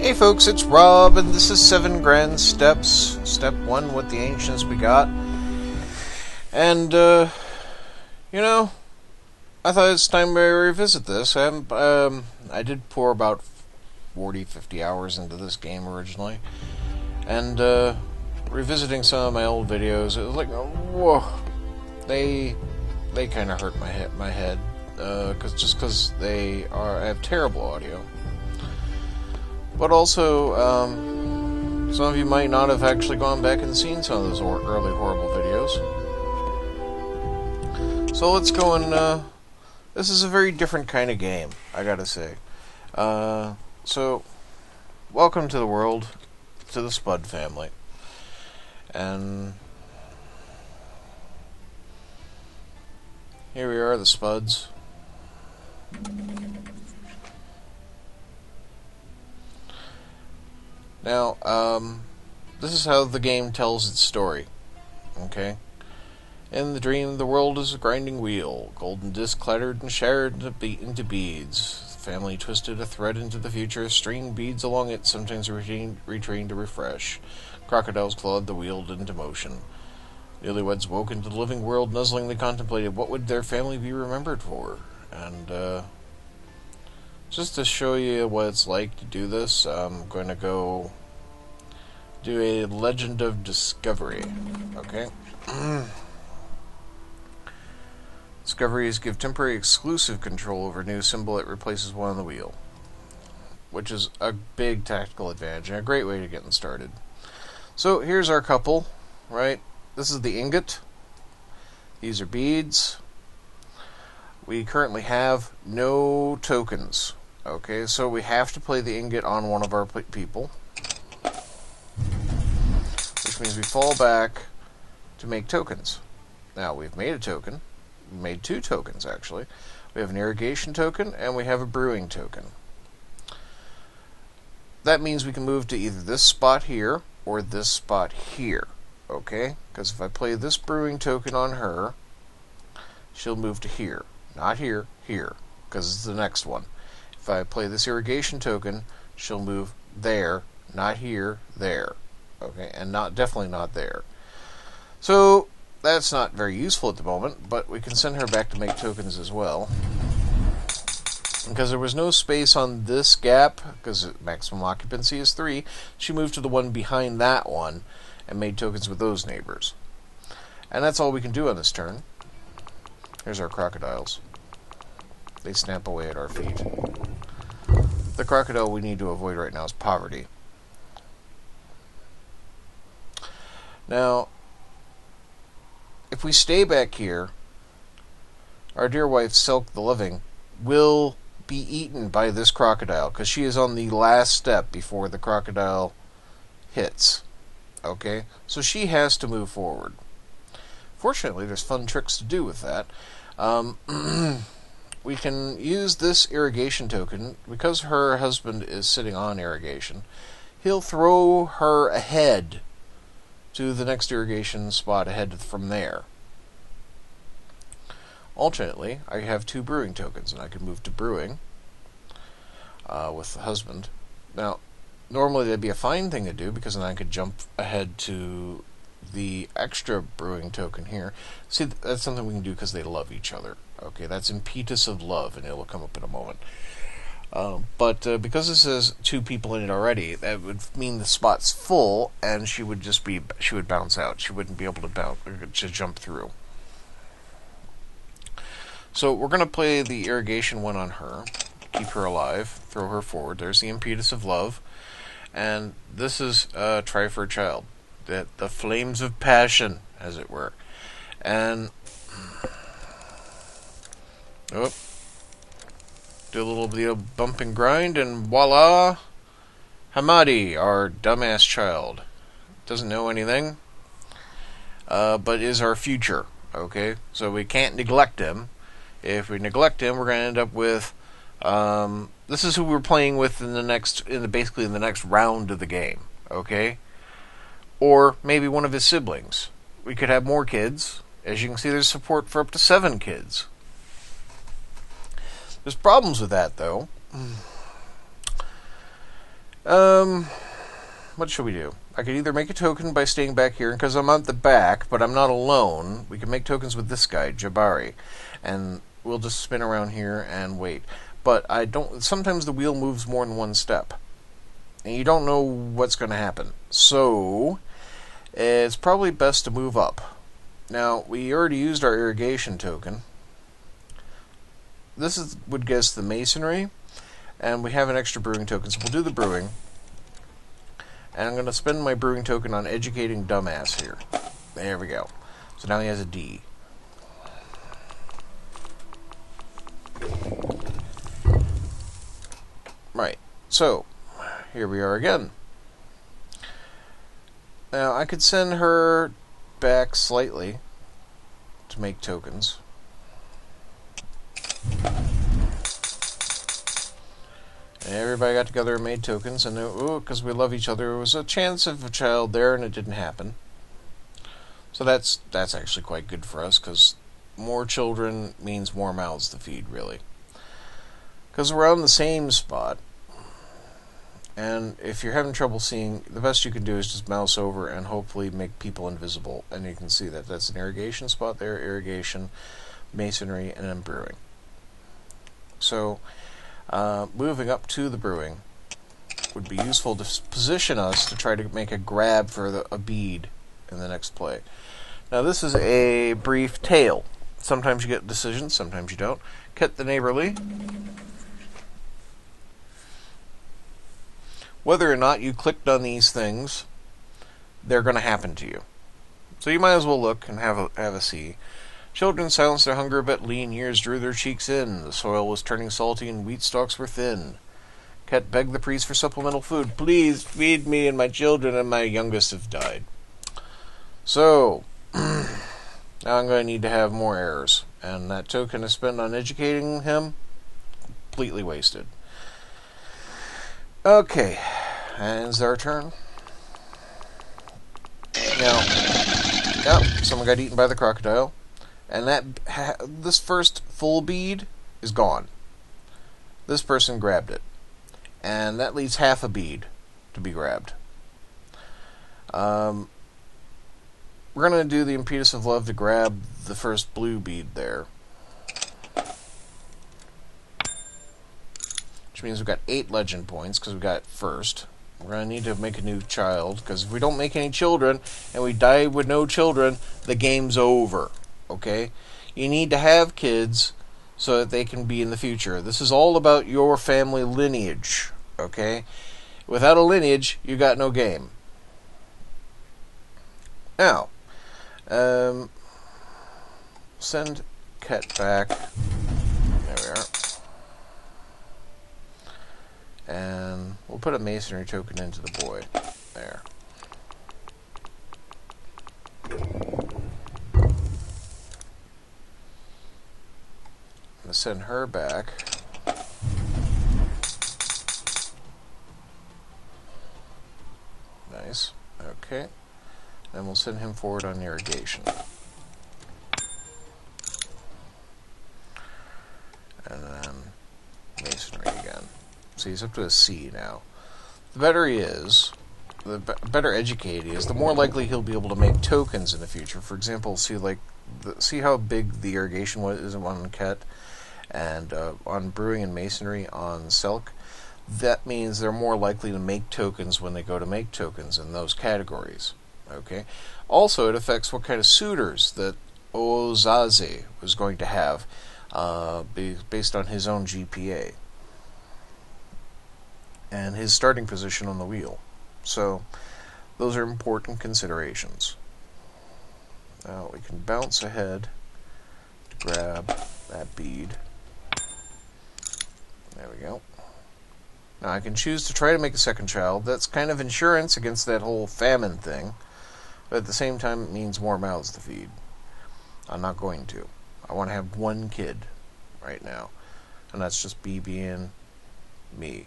Hey folks, it's Rob, and this is 7 Grand Steps. Step 1 with the Ancients Begat. And, I thought it's time to revisit this. I did pour about 40, 50 hours into this game originally. And, revisiting some of my old videos, it was like, whoa. They kind of hurt my head. Because they have terrible audio. But also, some of you might not have actually gone back and seen some of those early horrible videos. So let's go and, this is a very different kind of game, I gotta say. So, welcome to the world, to the Spud family. And here we are, the Spuds. Now, this is how the game tells its story, okay? In the dream, the world is a grinding wheel, golden disc clattered and shattered into beads. The family twisted a thread into the future, stringing beads along it, sometimes retrained to refresh. Crocodiles clawed the wheel into motion. Newlyweds woke into the living world, nuzzlingly contemplated what would their family be remembered for. And, just to show you what it's like to do this, I'm going to go do a Legend of Discovery. Okay? Discoveries give temporary exclusive control over a new symbol that replaces one on the wheel, which is a big tactical advantage and a great way to get started. So here's our couple, right? This is the ingot. These are beads. We currently have no tokens. Okay, so we have to play the ingot on one of our people, which means we fall back to make tokens. Now, we've made a token. We made 2 tokens, actually. We have an irrigation token, and we have a brewing token. That means we can move to either this spot here, or this spot here. Okay? Because if I play this brewing token on her, she'll move to here. Not here, here. Because it's the next one. If I play this irrigation token, she'll move there, not here, there. Okay, and definitely not there. So, that's not very useful at the moment, but we can send her back to make tokens as well. Because there was no space on this gap, because maximum occupancy is 3, she moved to the one behind that one, and made tokens with those neighbors. And that's all we can do on this turn. Here's our crocodiles. They snap away at our feet. The crocodile we need to avoid right now is poverty. Now, if we stay back here, our dear wife, Silk the Living, will be eaten by this crocodile, because she is on the last step before the crocodile hits. Okay? So she has to move forward. Fortunately, there's fun tricks to do with that. We can use this irrigation token, because her husband is sitting on irrigation. He'll throw her ahead to the next irrigation spot ahead from there. Alternately, I have 2 brewing tokens, and I can move to brewing with the husband. Now, normally that'd be a fine thing to do, because then I could jump ahead to the extra brewing token here. See, that's something we can do because they love each other. Okay, that's impetus of love, and it'll come up in a moment. But because this has 2 people in it already, that would mean the spot's full, and she would bounce out. She wouldn't be able to jump through. So we're going to play the irrigation one on her, keep her alive, throw her forward. There's the impetus of love, and this is Try for a Child. The flames of passion, as it were. And do a little bit of bump and grind, and voila, Hamadi, our dumbass child. Doesn't know anything, but is our future. Okay, so we can't neglect him. If we neglect him, we're going to end up with this is who we're playing with basically in the next round of the game. Okay. Or maybe one of his siblings. We could have more kids. As you can see, there's support for up to 7 kids. There's problems with that, though. What should we do? I could either make a token by staying back here, because I'm at the back, but I'm not alone. We can make tokens with this guy, Jabari, and we'll just spin around here and wait. But I don't. Sometimes the wheel moves more than one step, and you don't know what's going to happen. So it's probably best to move up. Now, we already used our irrigation token. This would get us the masonry, and we have an extra brewing token, so we'll do the brewing. And I'm going to spend my brewing token on educating dumbass here. There we go. So now he has a D. Right. So, here we are again. Now, I could send her back slightly to make tokens. And everybody got together and made tokens, and because we love each other, there was a chance of a child there, and it didn't happen. So that's actually quite good for us, because more children means more mouths to feed, really. Because we're on the same spot, and if you're having trouble seeing, the best you can do is just mouse over and hopefully make people invisible, and you can see that that's an irrigation spot there, irrigation, masonry, and then brewing. So moving up to the brewing would be useful to position us to try to make a grab for a bead in the next play. Now this is a brief tale. Sometimes you get decisions, sometimes you don't. Cut the neighborly. Whether or not you clicked on these things, they're going to happen to you. So you might as well look and have a see. Children silenced their hunger, but lean years drew their cheeks in. The soil was turning salty, and wheat stalks were thin. Ket begged the priest for supplemental food. Please feed me and my children, and my youngest have died. So, now I'm going to need to have more errors. And that token I spent on educating him, completely wasted. Okay, ends our turn. Now, yep, someone got eaten by the crocodile. And this first full bead is gone. This person grabbed it. And that leaves half a bead to be grabbed. We're going to do the impetus of love to grab the first blue bead there. Which means we've got 8 legend points, because we got first. We're going to need to make a new child, because if we don't make any children, and we die with no children, the game's over. Okay? You need to have kids so that they can be in the future. This is all about your family lineage. Okay? Without a lineage, you got no game. Now, send Ket back. There we are. And we'll put a masonry token into the boy. There. I'm going to send her back. Nice. Okay. Then we'll send him forward on irrigation. And then masonry again. So he's up to a C now. The better he is, the better educated he is, the more likely he'll be able to make tokens in the future. For example, see how big the irrigation is on Ket, and on brewing and masonry on Selk. That means they're more likely to make tokens when they go to make tokens in those categories. Okay. Also, it affects what kind of suitors that Ozaze was going to have, based on his own GPA and his starting position on the wheel. So, those are important considerations. Now we can bounce ahead to grab that bead. There we go. Now I can choose to try to make a second child. That's kind of insurance against that whole famine thing. But at the same time, it means more mouths to feed. I'm not going to. I want to have one kid right now. And that's just me being me.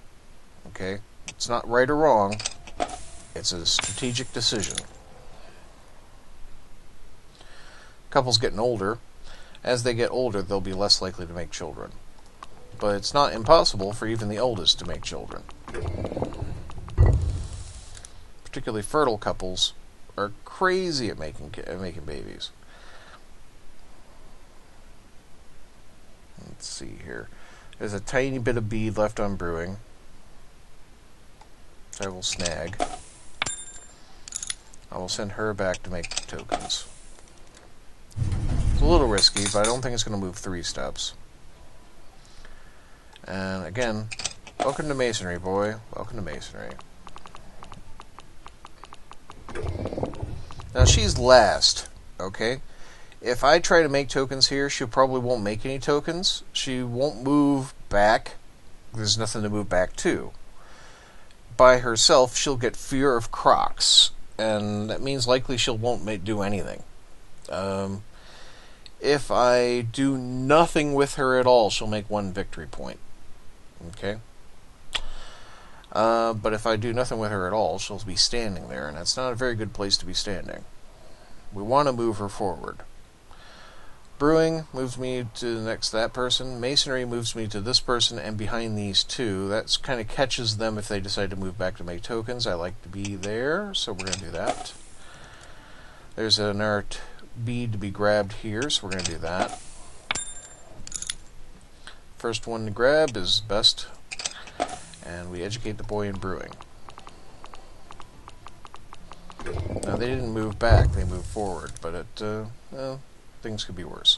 Okay? It's not right or wrong. It's a strategic decision. Couples getting older. As they get older, they'll be less likely to make children. But it's not impossible for even the oldest to make children. particularly fertile couples, are crazy at making babies. Let's see here. There's a tiny bit of bead left on brewing, which I will snag. I will send her back to make tokens. It's a little risky, but I don't think it's going to move 3 steps. And again, welcome to Masonry, boy. Welcome to Masonry. Now she's last, okay? If I try to make tokens here, she probably won't make any tokens. She won't move back. There's nothing to move back to. By herself, she'll get fear of crocs, and that means likely she won't do anything. If I do nothing with her at all, she'll make 1 victory point. Okay? But if I do nothing with her at all, she'll be standing there, and that's not a very good place to be standing. We want to move her forward. Brewing moves me to that person. Masonry moves me to this person and behind these 2. That kind of catches them if they decide to move back to make tokens. I like to be there, so we're going to do that. There's an art bead to be grabbed here, so we're going to do that. First one to grab is best, and we educate the boy in brewing. Now they didn't move back, they moved forward, but well, things could be worse.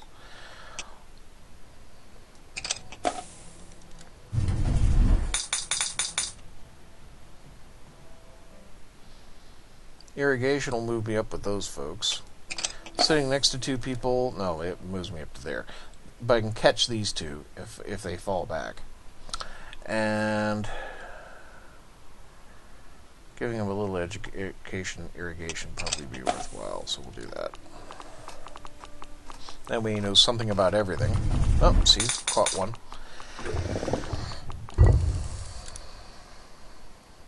Irrigation will move me up with those folks. Sitting next to 2 people, no, it moves me up to there. But I can catch these 2 if they fall back. And giving them a little education, irrigation probably be worthwhile, so we'll do that. That way he knows something about everything. Oh, see, caught one.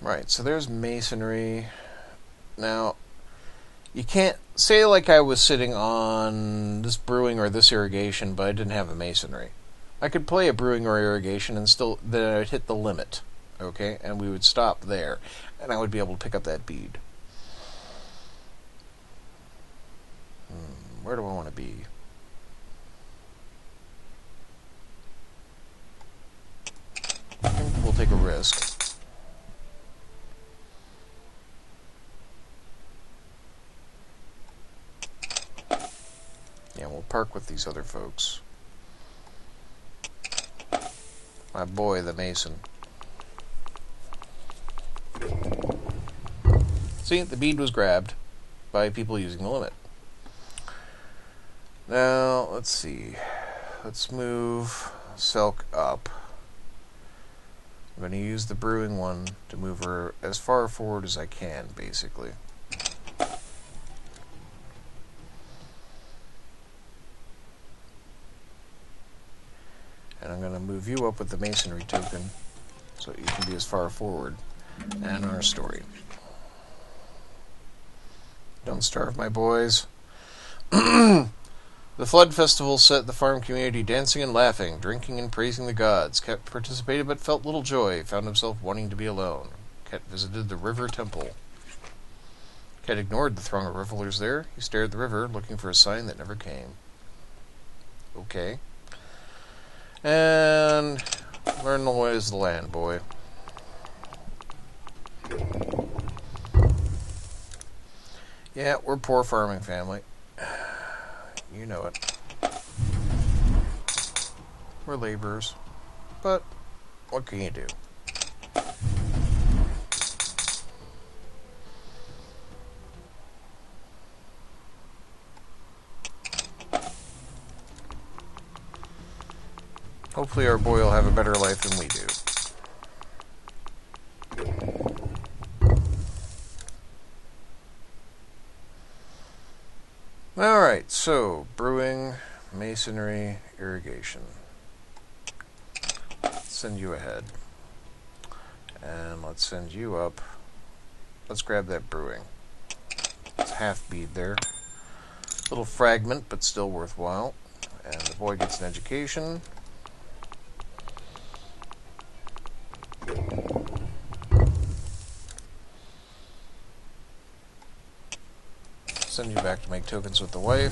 Right, so there's masonry. Now, you can't say like I was sitting on this brewing or this irrigation, but I didn't have a masonry. I could play a brewing or irrigation and still then I'd hit the limit, okay, and we would stop there, and I would be able to pick up that bead. Where do I want to be? I think we'll take a risk. Yeah, we'll park with these other folks. My boy, the mason. See, the bead was grabbed by people using the limit. Now, let's see. Let's move Selk up. I'm going to use the brewing one to move her as far forward as I can, basically. And I'm going to move you up with the masonry token so you can be as far forward. And our story. Don't starve, my boys. The Flood Festival set the farm community dancing and laughing, drinking and praising the gods. Ket participated but felt little joy, found himself wanting to be alone. Ket visited the river temple. Ket ignored the throng of revelers there. He stared at the river, looking for a sign that never came. Okay. And learn the ways of the land, boy. Yeah, we're a poor farming family. You know it. We're laborers. But what can you do? Hopefully our boy will have a better life than we do. Alright, so brewing, masonry, irrigation. Let's send you ahead. And let's send you up. Let's grab that brewing. It's half bead there. Little fragment, but still worthwhile. And the boy gets an education. Send you back to make tokens with the wife.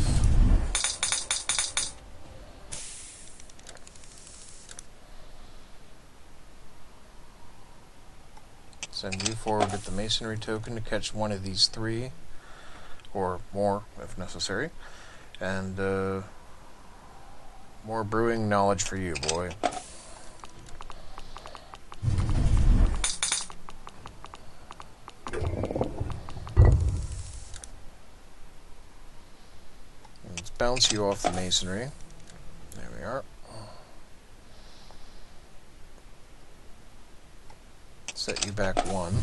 Send you forward with the masonry token to catch one of these 3, or more if necessary. And more brewing knowledge for you, boy. Let's bounce you off the masonry. There we are. Set you back 1.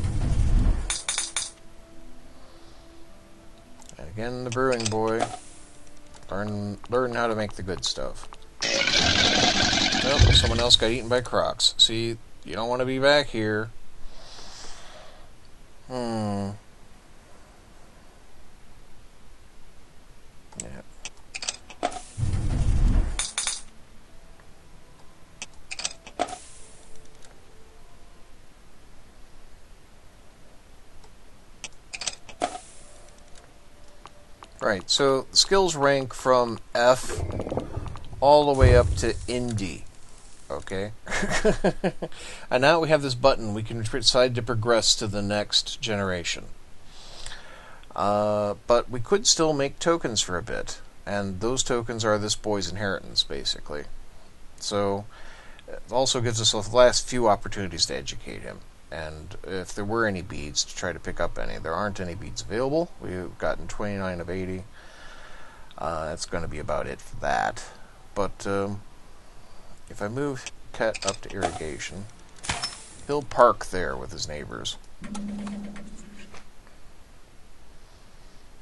And again, the brewing, boy. Learn how to make the good stuff. Nope, someone else got eaten by crocs. See, you don't want to be back here. Yeah. Right, so skills rank from F all the way up to Indie. Okay? And now we have this button, we can decide to progress to the next generation. But we could still make tokens for a bit, and those tokens are this boy's inheritance, basically. So, it also gives us the last few opportunities to educate him. And if there were any beads, to try to pick up any. There aren't any beads available. We've gotten 29 of 80. That's going to be about it for that. But if I move Ket up to irrigation, he'll park there with his neighbors.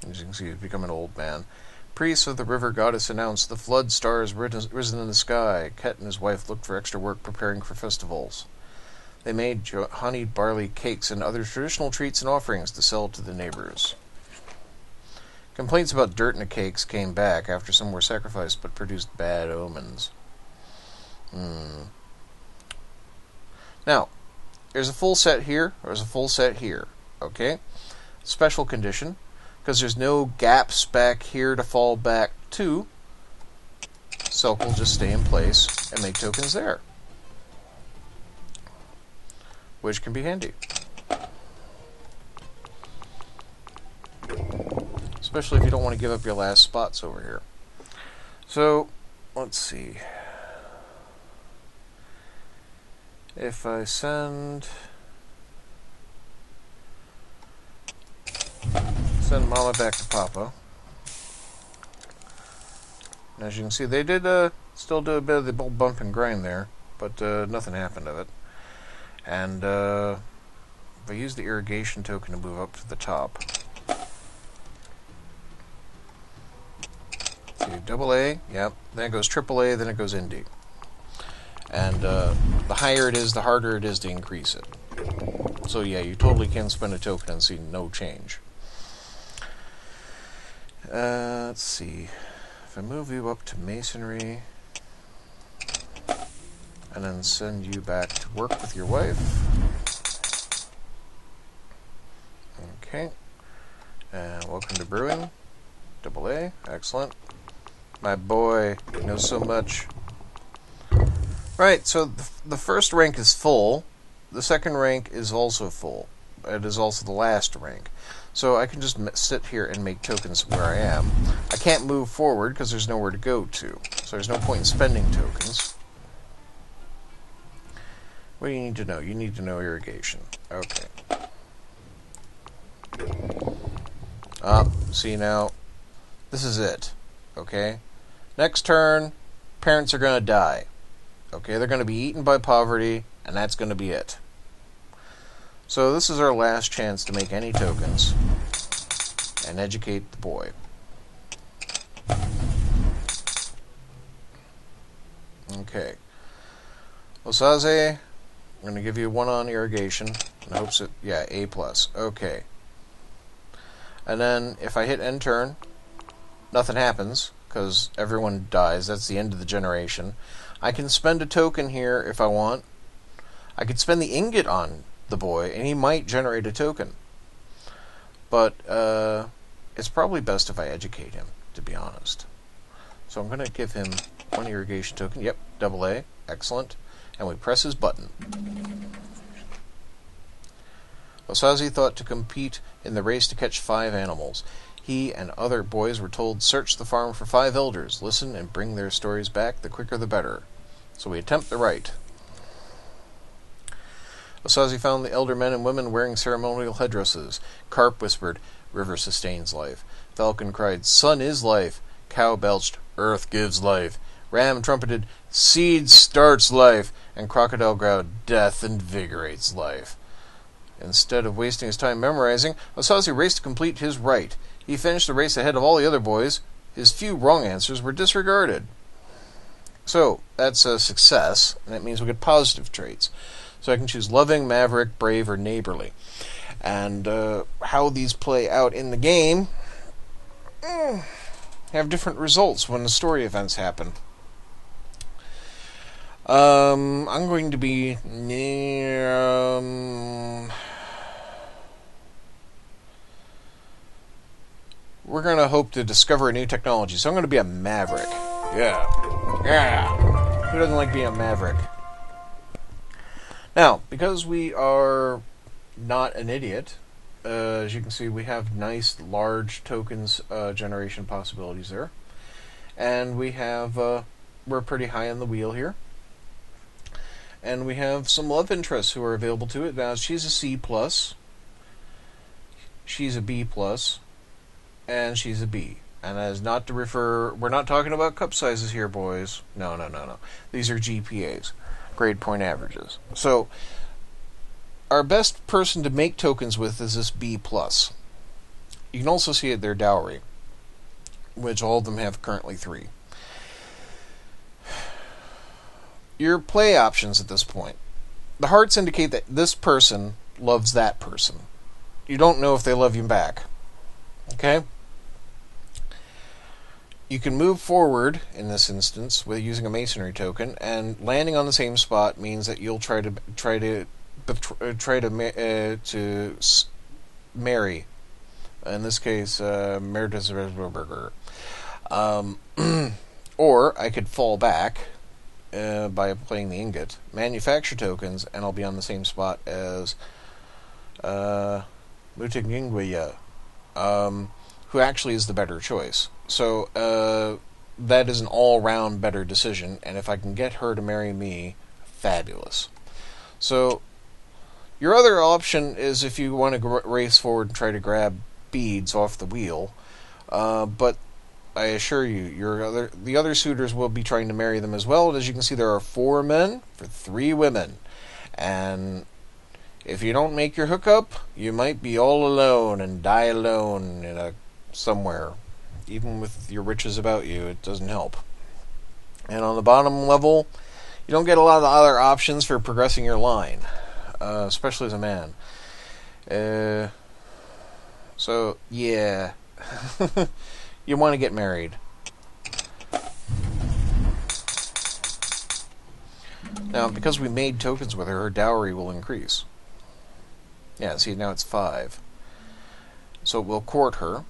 As you can see, he's become an old man. Priests of the river goddess announced the flood stars risen in the sky. Ket and his wife looked for extra work preparing for festivals. They made honeyed barley cakes and other traditional treats and offerings to sell to the neighbors. Complaints about dirt in the cakes came back after some were sacrificed but produced bad omens. Now, there's a full set here, there's a full set here, okay? Special condition, because there's no gaps back here to fall back to, Silk will just stay in place and make tokens there, which can be handy. Especially if you don't want to give up your last spots over here. So, let's see. If I send Mama back to Papa. And as you can see, they did still do a bit of the bump and grind there, but nothing happened of it. And if I use the irrigation token to move up to the top, see, double A, yep, then it goes triple A, then it goes Indie. And the higher it is, the harder it is to increase it. So yeah, you totally can spend a token and see no change. Let's see, if I move you up to Masonry, and then send you back to work with your wife. Okay. And welcome to Brewing. Double A. Excellent. My boy knows so much. Right, so the first rank is full. The second rank is also full. It is also the last rank. So I can just sit here and make tokens where I am. I can't move forward because there's nowhere to go to. So there's no point in spending tokens. What do you need to know? You need to know irrigation. Okay. See now, this is it. Okay? Next turn, parents are going to die. Okay? They're going to be eaten by poverty, and that's going to be it. So this is our last chance to make any tokens and educate the boy. Okay. Osaze, I'm going to give you 1 on irrigation in hopes that, yeah, A+. Okay. And then if I hit end turn, nothing happens because everyone dies. That's the end of the generation. I can spend a token here if I want. I could spend the ingot on the boy and he might generate a token. But it's probably best if I educate him, to be honest. So I'm going to give him one irrigation token. Yep, double A. Excellent. And we press his button. Osazi thought to compete in the race to catch 5 animals. He and other boys were told, search the farm for 5 elders, listen and bring their stories back, the quicker the better. So we attempt the rite. Osazi found the elder men and women wearing ceremonial headdresses. Carp whispered, river sustains life. Falcon cried, sun is life. Cow belched, earth gives life. Ram trumpeted, seed starts life. And Crocodile growled, death invigorates life. Instead of wasting his time memorizing, Osazi raced to complete his rite. He finished the race ahead of all the other boys. His few wrong answers were disregarded. So, that's a success, and that means we get positive traits. So I can choose loving, maverick, brave, or neighborly. And how these play out in the game have different results when the story events happen. I'm going to be... we're going to hope to discover a new technology. So I'm going to be a maverick. Yeah. Who doesn't like being a maverick? Now, because we are not an idiot, as you can see, we have nice, large tokens generation possibilities there. And we have, we're pretty high on the wheel here. And we have some love interests who are available to it. Now, she's a C+, she's a B+, and she's a B. And that is not to refer, we're not talking about cup sizes here, boys. No. These are GPAs. Grade point averages. So, our best person to make tokens with is this B+. You can also see their dowry, which all of them have currently 3. Your play options at this point. The hearts indicate that this person loves that person. You don't know if they love you back. Okay? You can move forward, in this instance, with using a masonry token, and landing on the same spot means that you'll try to marry. In this case, Meredith. Or I could fall back by playing the ingot, manufacture tokens, and I'll be on the same spot as Mutingingwaya, who actually is the better choice. So that is an all-round better decision, and if I can get her to marry me, fabulous. So your other option is if you want to race forward and try to grab beads off the wheel, but I assure you, the other suitors will be trying to marry them as well. As you can see, there are 4 men for 3 women, and if you don't make your hookup, you might be all alone and die alone in somewhere. Even with your riches about you, it doesn't help. And on the bottom level, you don't get a lot of other options for progressing your line, especially as a man. So, yeah. You want to get married. Now, because we made tokens with her, her dowry will increase. Yeah, see, now it's 5. So we'll court her.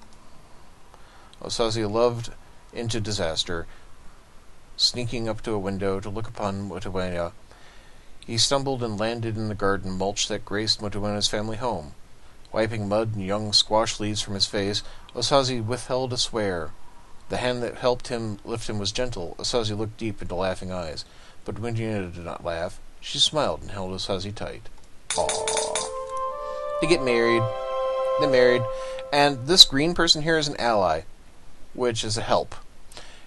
Osazi loved into disaster, sneaking up to a window to look upon Motuena. He stumbled and landed in the garden mulch that graced Motuena's family home. Wiping mud and young squash leaves from his face, Osazi withheld a swear. The hand that helped him lift him was gentle. Osazi looked deep into laughing eyes, but Motuena did not laugh. She smiled and held Osazi tight. Aww. They get married. They're married. And this green person here is an ally, which is a help.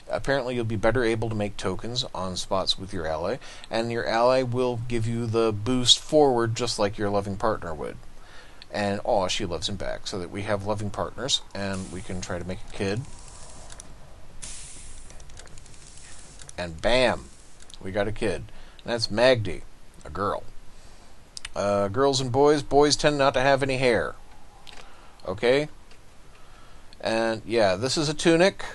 Apparently you'll be better able to make tokens on spots with your ally, and your ally will give you the boost forward just like your loving partner would. And, she loves him back, so that we have loving partners, and we can try to make a kid. And bam! We got a kid. And that's Magdi, a girl. Girls and boys tend not to have any hair. Okay? And, yeah, this is a tunic.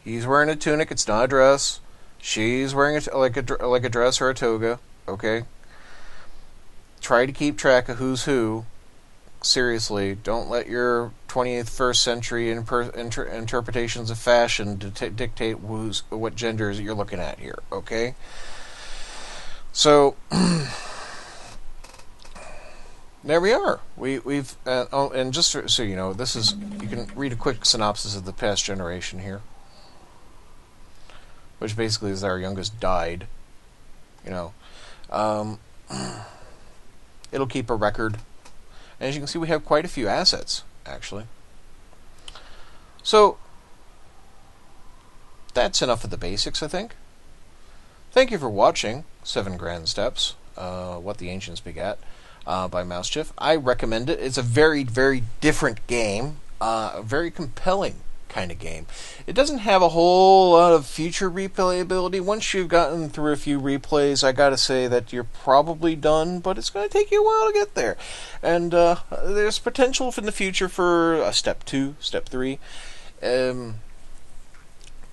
He's wearing a tunic. It's not a dress. She's wearing like a dress or a toga. Okay? Try to keep track of who's who. seriously, don't let your 21st century interpretations of fashion dictate what genders you're looking at here, okay? So, there we are. We've and just so you know, this is, you can read a quick synopsis of the past generation here, which basically is our youngest died. You know, it'll keep a record, and as you can see, we have quite a few assets actually. So that's enough of the basics, I think. Thank you for watching 7 Grand Steps, What the Ancients Begat, by Mousechief. I recommend it. It's a very, very different game, a very compelling kind of game. It doesn't have a whole lot of future replayability. Once you've gotten through a few replays, I gotta say that you're probably done, but it's going to take you a while to get there. And there's potential in the future for a step 2, step 3. The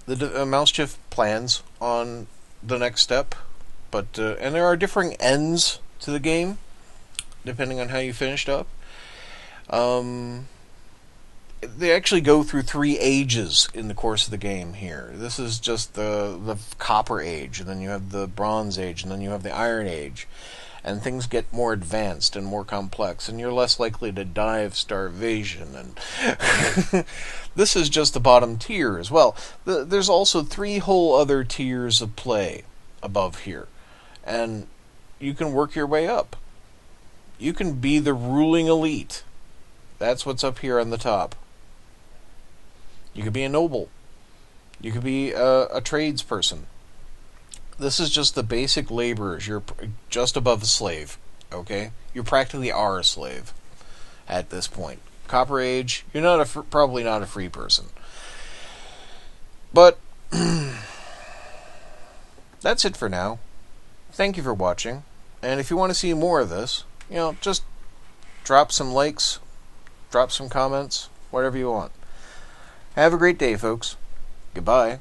Mousechief plans on the next step, but and there are differing ends to the game depending on how you finished up. They actually go through 3 ages in the course of the game here. This is just the Copper Age, and then you have the Bronze Age, and then you have the Iron Age. And things get more advanced and more complex, and you're less likely to die of starvation. And this is just the bottom tier as well. There's also 3 whole other tiers of play above here, and you can work your way up. You can be the ruling elite. That's what's up here on the top. You could be a noble. You could be a tradesperson. This is just the basic laborers. You're just above a slave, okay? You practically are a slave at this point. Copper Age, you're not probably not a free person. But that's it for now. Thank you for watching. And if you want to see more of this, you know, just drop some likes, drop some comments, whatever you want. Have a great day, folks. Goodbye.